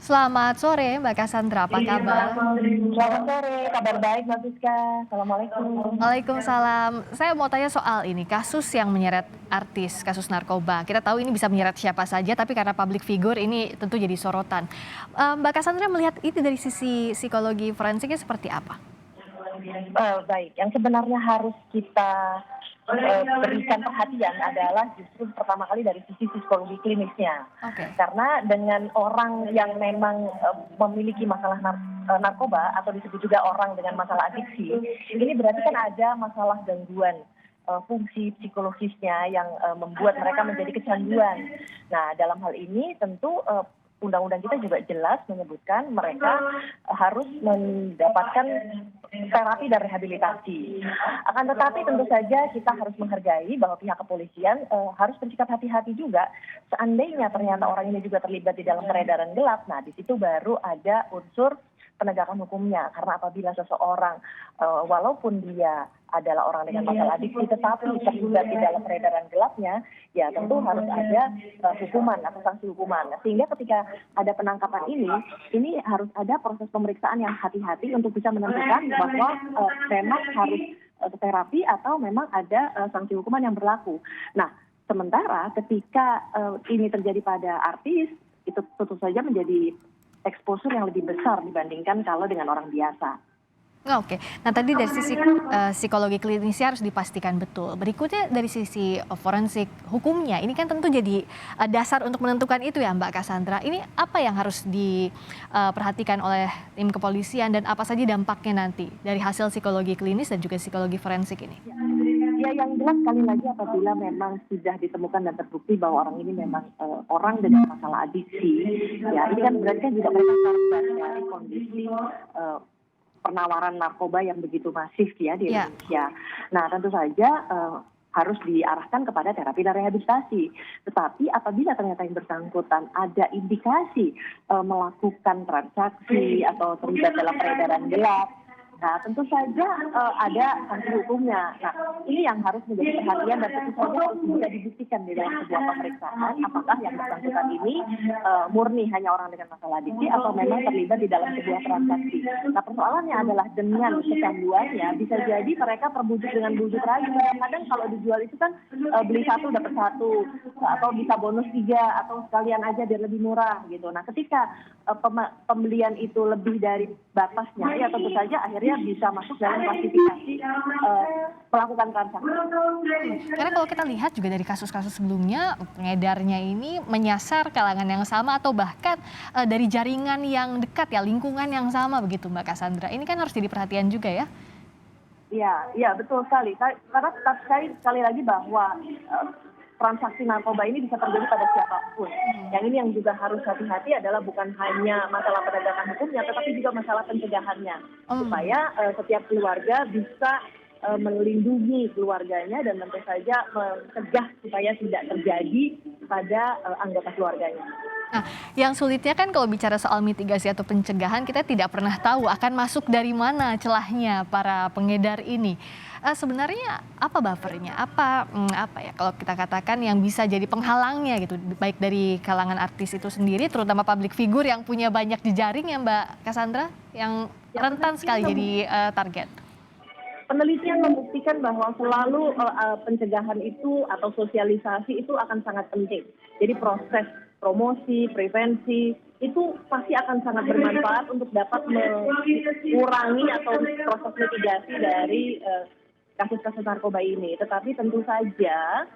Selamat sore Mbak Cassandra, apa kabar? Selamat sore, kabar baik Mbak Siska. Assalamualaikum. Waalaikumsalam. Saya mau tanya soal ini, kasus yang menyeret artis, kasus narkoba. Kita tahu ini bisa menyeret siapa saja, tapi karena public figure ini tentu jadi sorotan. Mbak Cassandra melihat itu dari sisi psikologi forensiknya seperti apa? Baik, yang sebenarnya harus kita berikan perhatian adalah justru pertama kali dari sisi psikologi klinisnya. Oke. Karena dengan orang yang memang memiliki masalah narkoba atau disebut juga orang dengan masalah adiksi, ini berarti kan ada masalah gangguan fungsi psikologisnya yang membuat mereka menjadi kecanduan. Nah, dalam hal ini tentu undang-undang kita juga jelas menyebutkan mereka harus mendapatkan terapi dan rehabilitasi. Akan tetapi tentu saja kita harus menghargai bahwa pihak kepolisian harus bersikap hati-hati juga. Seandainya ternyata orang ini juga terlibat di dalam peredaran gelap, nah di situ baru ada unsur penegakan hukumnya. Karena apabila seseorang walaupun dia adalah orang dengan masalah adiksi tetapi terlibat di dalam peredaran gelapnya, ya tentu harus ada hukuman atau sanksi hukuman. Sehingga ketika ada penangkapan ini harus ada proses pemeriksaan yang hati-hati untuk bisa menentukan bahwa memang harus terapi atau memang ada sanksi hukuman yang berlaku. Nah, sementara ketika ini terjadi pada artis, itu tentu saja menjadi exposure yang lebih besar dibandingkan kalau dengan orang biasa. Oke, nah tadi dari sisi psikologi klinisnya harus dipastikan betul. Berikutnya dari sisi forensik hukumnya, ini kan tentu jadi dasar untuk menentukan itu ya Mbak Cassandra. Ini apa yang harus diperhatikan oleh tim kepolisian dan apa saja dampaknya nanti dari hasil psikologi klinis dan juga psikologi forensik ini? Ya, yang jelas sekali lagi apabila memang sudah ditemukan dan terbukti bahwa orang ini memang orang dengan masalah adiksi, ya ini kan berarti kan juga mereka korban dari kondisi penawaran narkoba yang begitu masif ya di Indonesia. Nah, tentu saja harus diarahkan kepada terapi dan rehabilitasi. Tetapi apabila ternyata yang bersangkutan ada indikasi melakukan transaksi atau terlibat dalam peredaran gelap, nah tentu saja ada sanksi hukumnya. Nah, ini yang harus menjadi perhatian dan tentu saja harus bisa dibuktikan di dalam sebuah pemeriksaan apakah yang bersangkutan ini murni hanya orang dengan masalah adiksi atau memang terlibat di dalam sebuah transaksi. Nah, persoalannya adalah dengan kecanduannya bisa jadi mereka terbujuk dengan bujuk rayu. Kadang kalau dijual itu kan beli satu dapat satu atau bisa bonus 3 atau sekalian aja biar lebih murah gitu. Nah, ketika pembelian itu lebih dari batasnya, ya tentu saja akhirnya bisa masuk dalam klasifikasi melakukan transaksi. Karena kalau kita lihat juga dari kasus-kasus sebelumnya, pengedarnya ini menyasar kalangan yang sama atau bahkan dari jaringan yang dekat ya, lingkungan yang sama begitu Mbak Cassandra. Ini kan harus jadi perhatian juga ya? Iya, betul sekali. Karena sekali lagi bahwa transaksi narkoba ini bisa terjadi pada siapapun. Yang ini yang juga harus hati-hati adalah bukan hanya masalah penegakan hukumnya, tetapi juga masalah pencegahannya. Supaya setiap keluarga bisa melindungi keluarganya dan tentu saja mencegah supaya tidak terjadi pada anggota keluarganya. Nah, yang sulitnya kan kalau bicara soal mitigasi atau pencegahan, kita tidak pernah tahu akan masuk dari mana celahnya para pengedar ini. Sebenarnya apa buffernya? Apa ya kalau kita katakan yang bisa jadi penghalangnya gitu, baik dari kalangan artis itu sendiri, terutama public figure yang punya banyak jejaring ya Mbak Cassandra, yang rentan sekali jadi target. Penelitian membuktikan bahwa selalu pencegahan itu atau sosialisasi itu akan sangat penting. Jadi proses promosi, prevensi, itu pasti akan sangat bermanfaat untuk dapat mengurangi atau proses mitigasi dari kasus-kasus narkoba ini. Tetapi tentu saja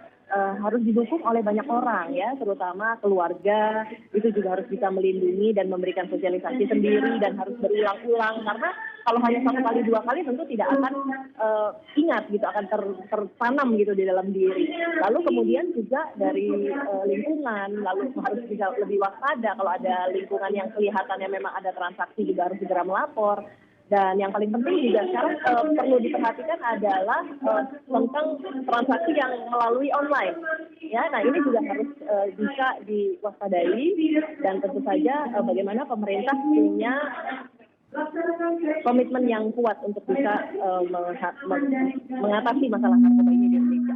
harus didukung oleh banyak orang ya, terutama keluarga, itu juga harus bisa melindungi dan memberikan sosialisasi sendiri dan harus berulang-ulang, karena kalau hanya 1 kali 2 kali tentu tidak akan ingat gitu, akan tertanam gitu di dalam diri. Lalu kemudian juga dari lingkungan, lalu harus bisa lebih waspada kalau ada lingkungan yang kelihatannya memang ada transaksi juga harus segera melapor. Dan yang paling penting juga sekarang perlu diperhatikan adalah tentang transaksi yang melalui online. Ya, nah ini juga harus bisa diwaspadai dan tentu saja bagaimana pemerintah punya komitmen yang kuat untuk bisa mengatasi masalah narkoba ini di Indonesia.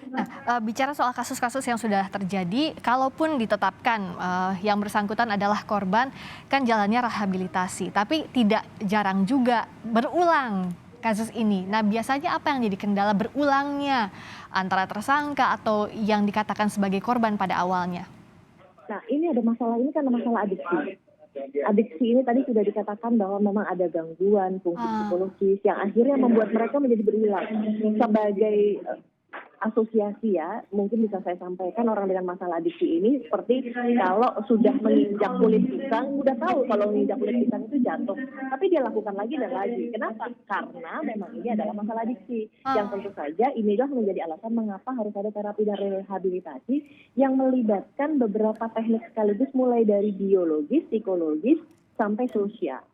Nah, bicara soal kasus-kasus yang sudah terjadi, kalaupun ditetapkan yang bersangkutan adalah korban, kan jalannya rehabilitasi. Tapi tidak jarang juga berulang kasus ini. Nah, biasanya apa yang jadi kendala berulangnya antara tersangka atau yang dikatakan sebagai korban pada awalnya? Nah, ini ada masalah, ini kan masalah adiksi. Adiksi ini tadi sudah dikatakan bahwa memang ada gangguan fungsi psikologis yang akhirnya membuat mereka menjadi berulang. Sebagai asosiasi ya, mungkin bisa saya sampaikan orang dengan masalah adiksi ini seperti kalau sudah menginjak kulit pisang, udah tahu kalau menginjak kulit pisang itu jatuh, tapi dia lakukan lagi dan lagi. Kenapa? Karena memang ini adalah masalah adiksi, yang tentu saja inilah menjadi alasan mengapa harus ada terapi dan rehabilitasi yang melibatkan beberapa teknik sekaligus mulai dari biologis, psikologis, sampai sosial.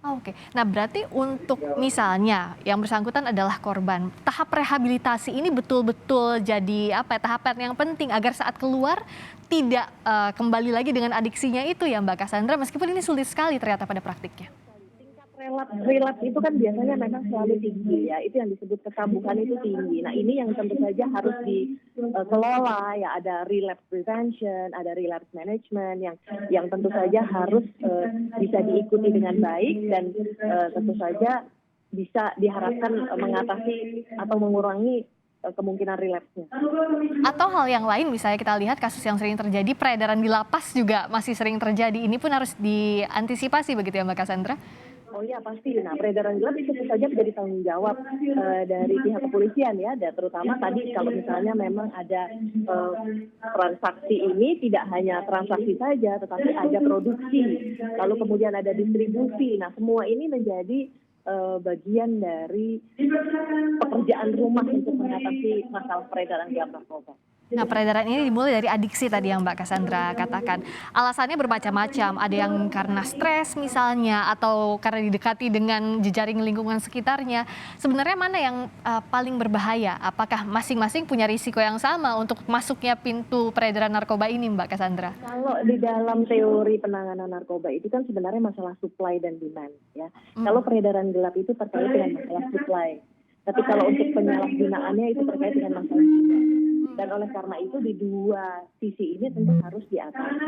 Oke, nah berarti untuk misalnya yang bersangkutan adalah korban, tahap rehabilitasi ini betul-betul jadi tahapan yang penting agar saat keluar tidak kembali lagi dengan adiksinya itu ya Mbak Cassandra, meskipun ini sulit sekali ternyata pada praktiknya. Relapse itu kan biasanya memang selalu tinggi ya, itu yang disebut kekambuhan itu tinggi. Nah ini yang tentu saja harus dikelola ya, ada relapse prevention, ada relapse management yang tentu saja harus bisa diikuti dengan baik dan tentu saja bisa diharapkan mengatasi atau mengurangi kemungkinan relapse-nya. Atau hal yang lain misalnya kita lihat kasus yang sering terjadi, peredaran di lapas juga masih sering terjadi, ini pun harus diantisipasi begitu ya Mbak Cassandra? Oh iya pasti. Nah peredaran gelap itu tentu saja menjadi tanggung jawab dari pihak kepolisian ya. Dan terutama tadi kalau misalnya memang ada transaksi ini tidak hanya transaksi saja, tetapi ada produksi, lalu kemudian ada distribusi. Nah semua ini menjadi bagian dari pekerjaan rumah untuk mengatasi masalah peredaran gelap narkoba. Nah, peredaran ini dimulai dari adiksi tadi yang Mbak Cassandra katakan. Alasannya bermacam-macam, ada yang karena stres misalnya, atau karena didekati dengan jejaring lingkungan sekitarnya. Sebenarnya mana yang paling berbahaya? Apakah masing-masing punya risiko yang sama untuk masuknya pintu peredaran narkoba ini Mbak Cassandra? Kalau di dalam teori penanganan narkoba itu kan sebenarnya masalah supply dan demand ya. Kalau peredaran gelap itu terkait dengan masalah supply. Tapi kalau untuk penyalahgunaannya itu terkait dengan masalah demand. Dan oleh karena itu di dua sisi ini tentu harus diatasi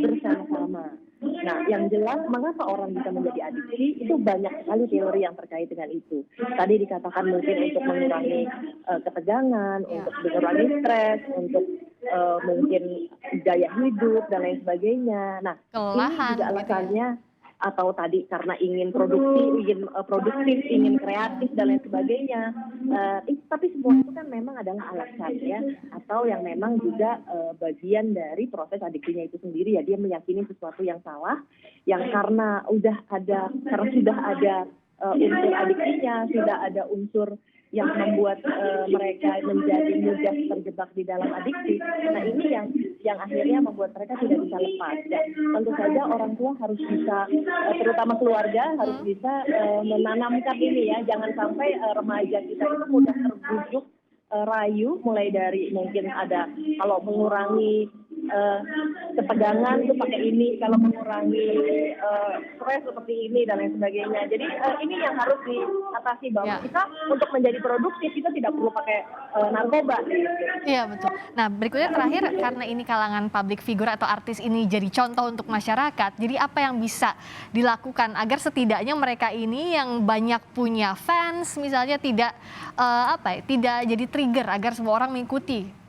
bersama-sama. Nah, yang jelas mengapa orang bisa menjadi adiksi itu banyak sekali teori yang terkait dengan itu. Tadi dikatakan mungkin untuk mengurangi ketegangan, untuk mengurangi stres, untuk mungkin gaya hidup dan lain sebagainya. Nah, ini juga alasannya. Atau tadi karena ingin produktif, ingin kreatif dan lain sebagainya. Tapi semua itu kan memang adalah alasan ya, atau yang memang juga bagian dari proses adiksinya itu sendiri ya. Dia meyakini sesuatu yang salah, yang karena sudah ada unsur adiksinya, sudah ada unsur yang membuat mereka menjadi mudah terjebak di dalam adiksi. Nah ini yang akhirnya membuat mereka tidak bisa lepas. Dan tentu saja orang tua harus bisa, terutama keluarga harus bisa menanamkan ini ya. Jangan sampai remaja kita itu mudah terbujuk rayu, mulai dari mungkin ada kalau mengurangi ketegangan itu pakai ini, kalau mengurangi stres seperti ini dan lain sebagainya. Jadi ini yang harus diatasi bahwa kita untuk menjadi produktif kita tidak perlu pakai narkoba. Iya betul. Nah berikutnya terakhir, karena ini kalangan public figure atau artis ini jadi contoh untuk masyarakat. Jadi apa yang bisa dilakukan agar setidaknya mereka ini yang banyak punya fans misalnya tidak tidak jadi trigger agar semua orang mengikuti?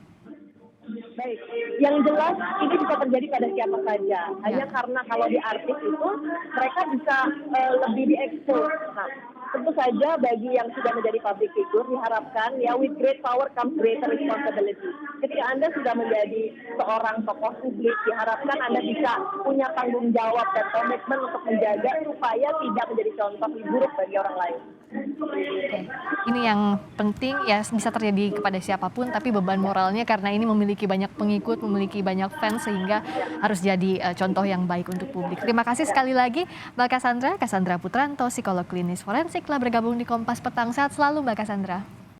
Baik, yang jelas ini bisa terjadi pada siapa saja. Hanya karena kalau di artis itu mereka bisa lebih diekspos. Nah, tentu saja bagi yang sudah menjadi public figure diharapkan ya, with great power comes greater responsibility. Ketika Anda sudah menjadi seorang tokoh publik, diharapkan Anda bisa punya tanggung jawab dan komitmen untuk menjaga supaya tidak menjadi contoh buruk bagi orang lain. Ini yang penting ya, bisa terjadi kepada siapapun, tapi beban moralnya karena ini memiliki banyak pengikut, memiliki banyak fans, sehingga harus jadi contoh yang baik untuk publik. Terima kasih sekali lagi Mbak Cassandra Putranto, psikolog klinis forensik, telah bergabung di Kompas Petang. Sehat selalu Mbak Cassandra.